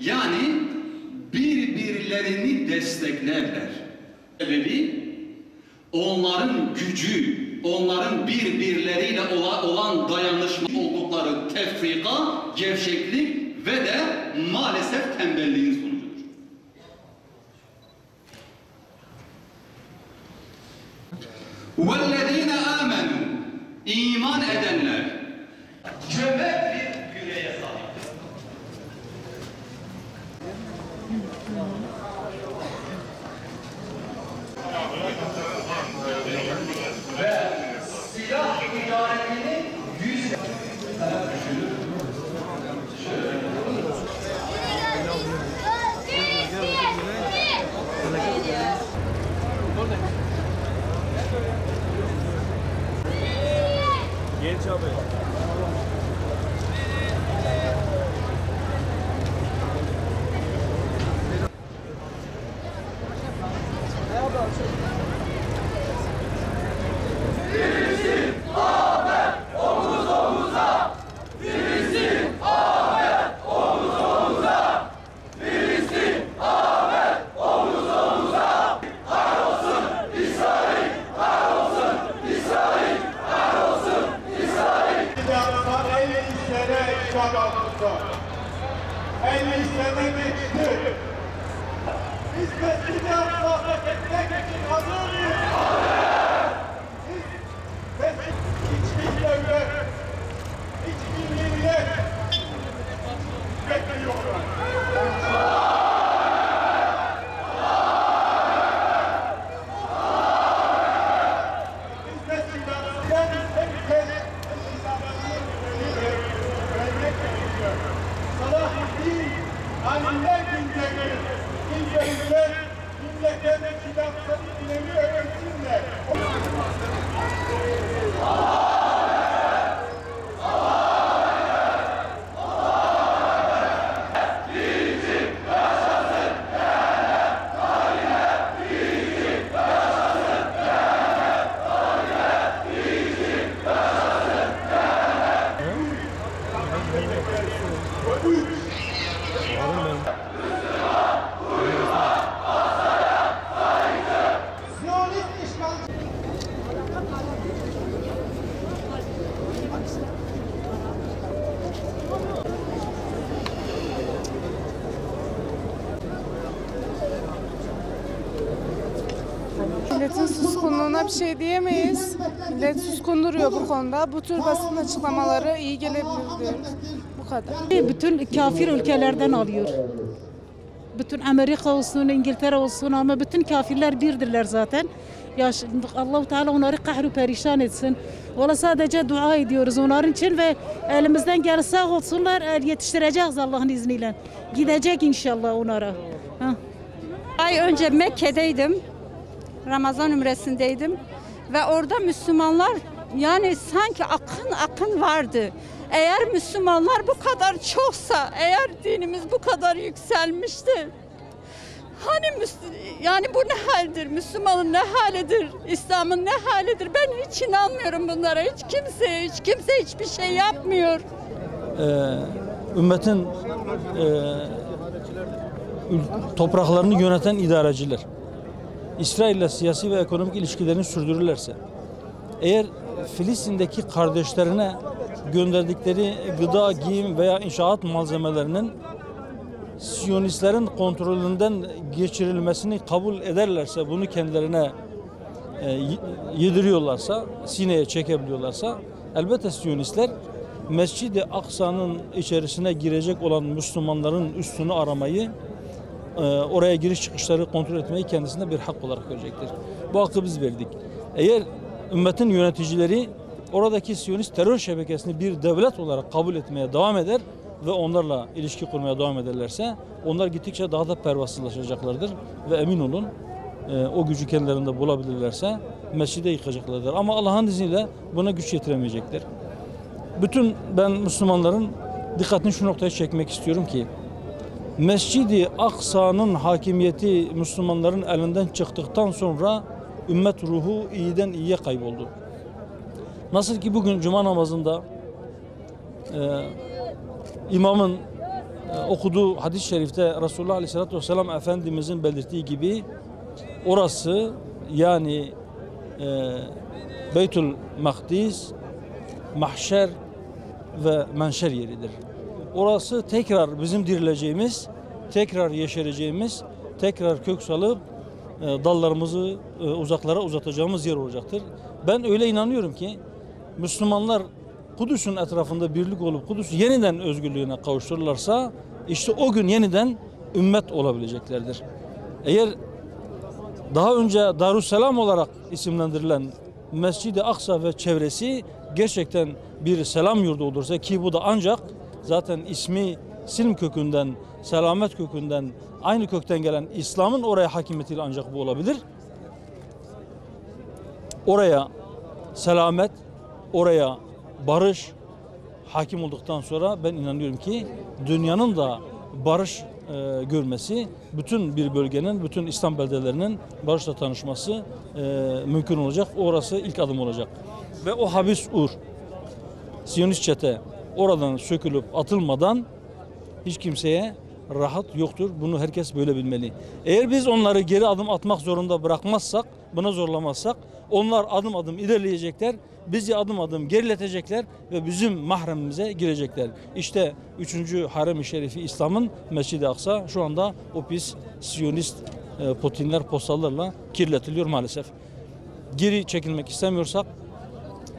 Yani birbirlerini desteklerler. Sebebi onların gücü, onların birbirleriyle olan dayanışma oldukları tefrika, gevşeklik ve de maalesef tembelliğin sonucudur. وَالَّذ۪ينَ آمَنُوا İman edenler cömert bir yüreğe sahiptir. Ve silah ticaretini yüz Genç abi. Biz mescid-i Aksa'ya gitmek için hazırız. Hiçbir devlet, hiçbir millet bekliyorlar. Biz mescid-i Aksa'ya herkes hesabını vermek gerekiyor. Salahuddin Aliler günleri İlgililer milletlerine kitapları dinlemeyi öğrensinler. Milletin suskunluğuna bir şey diyemeyiz. Millet suskun duruyor bu konuda. Bu tür basın açıklamaları iyi gelebilir diyoruz. Bu kadar. Bütün kafir ülkelerden alıyor. Bütün Amerika olsun, İngiltere olsun ama bütün kafirler birdirler zaten. Ya Allah-u Teala onları kahru perişan etsin. Valla sadece dua ediyoruz onların için ve elimizden gel sağ olsunlar, yetiştireceğiz Allah'ın izniyle. Gidecek inşallah onlara. Ay önce Mekke'deydim. Ramazan ümresindeydim ve orada Müslümanlar yani sanki akın vardı. Eğer Müslümanlar bu kadar çoksa, eğer dinimiz bu kadar yükselmişti. Hani yani bu ne haldir? Müslümanın ne halidir? İslam'ın ne halidir? Ben hiç inanmıyorum bunlara. Hiç kimse hiçbir şey yapmıyor. Ümmetin topraklarını yöneten idareciler İsrail'le siyasi ve ekonomik ilişkilerini sürdürürlerse, eğer Filistin'deki kardeşlerine gönderdikleri gıda, giyim veya inşaat malzemelerinin Siyonistlerin kontrolünden geçirilmesini kabul ederlerse, bunu kendilerine yediriyorlarsa, sineye çekebiliyorlarsa, elbette Siyonistler Mescid-i Aksa'nın içerisine girecek olan Müslümanların üstünü aramayı, oraya giriş çıkışları kontrol etmeyi kendisine bir hak olarak görecektir. Bu hakkı biz verdik. Eğer ümmetin yöneticileri oradaki Siyonist terör şebekesini bir devlet olarak kabul etmeye devam eder ve onlarla ilişki kurmaya devam ederlerse, onlar gittikçe daha da pervasızlaşacaklardır ve emin olun o gücü kendilerinde bulabilirlerse mescide yıkacaklardır. Ama Allah'ın izniyle buna güç yetiremeyecektir. Bütün ben Müslümanların dikkatini şu noktaya çekmek istiyorum ki, Mescid-i Aksa'nın hakimiyeti Müslümanların elinden çıktıktan sonra ümmet ruhu iyiden iyiye kayboldu. Nasıl ki bugün cuma namazında imamın okuduğu hadis-i şerifte Resulullah Aleyhisselatü Vesselam Efendimizin belirttiği gibi orası yani Beytül Makdis, mahşer ve menşer yeridir. Orası tekrar bizim dirileceğimiz, tekrar yeşereceğimiz, tekrar kök salıp dallarımızı uzaklara uzatacağımız yer olacaktır. Ben öyle inanıyorum ki Müslümanlar Kudüs'ün etrafında birlik olup Kudüs yeniden özgürlüğüne kavuştururlarsa işte o gün yeniden ümmet olabileceklerdir. Eğer daha önce Darüsselam olarak isimlendirilen Mescid-i Aksa ve çevresi gerçekten bir selam yurdu olursa ki bu da ancak zaten ismi Silm kökünden, selamet kökünden, aynı kökten gelen İslam'ın oraya hakimiyetiyle ancak bu olabilir. Oraya selamet, oraya barış hakim olduktan sonra ben inanıyorum ki dünyanın da barış görmesi, bütün bir bölgenin, bütün İslam beldelerinin barışla tanışması mümkün olacak. Orası ilk adım olacak. Ve o habis Ur, Siyonist çete oradan sökülüp atılmadan hiç kimseye rahat yoktur. Bunu herkes böyle bilmeli. Eğer biz onları geri adım atmak zorunda bırakmazsak, buna zorlamazsak onlar adım adım ilerleyecekler, bizi adım adım geriletecekler ve bizim mahremimize girecekler. İşte 3. Harem-i Şerifi İslam'ın Mescid-i Aksa şu anda o pis Siyonist Putinler, postallarla kirletiliyor maalesef. Geri çekilmek istemiyorsak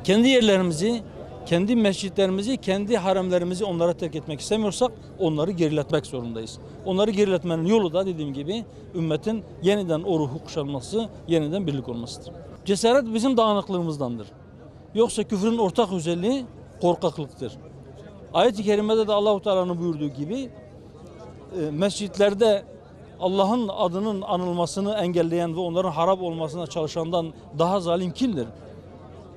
kendi yerlerimizi, kendi mescitlerimizi, kendi haremlerimizi onlara terk etmek istemiyorsak onları geriletmek zorundayız. Onları geriletmenin yolu da dediğim gibi ümmetin yeniden o ruhu kuşanması, yeniden birlik olmasıdır. Cesaret bizim dağınıklığımızdandır. Yoksa küfrün ortak özelliği korkaklıktır. Ayet-i kerimede de Allah-u Teala'nın buyurduğu gibi mescitlerde Allah'ın adının anılmasını engelleyen ve onların harap olmasına çalışandan daha zalim kimdir?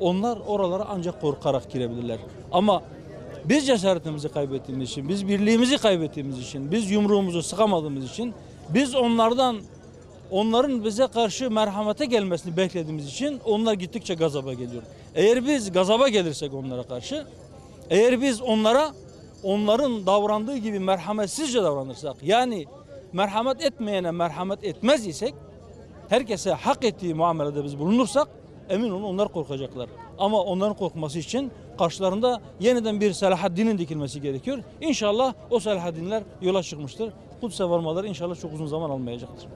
Onlar oralara ancak korkarak girebilirler. Ama biz cesaretimizi kaybettiğimiz için, biz birliğimizi kaybettiğimiz için, biz yumruğumuzu sıkamadığımız için, biz onların bize karşı merhamete gelmesini beklediğimiz için onlar gittikçe gazaba geliyor. Eğer biz gazaba gelirsek onlara karşı, eğer biz onların davrandığı gibi merhametsizce davranırsak, yani merhamet etmeyene merhamet etmez isek, herkese hak ettiği muamelede biz bulunursak, emin olun onlar korkacaklar. Ama onların korkması için karşılarında yeniden bir Selahaddin'in dikilmesi gerekiyor. İnşallah o Selahaddinler yola çıkmıştır. Kudüs'e varmaları inşallah çok uzun zaman almayacaktır.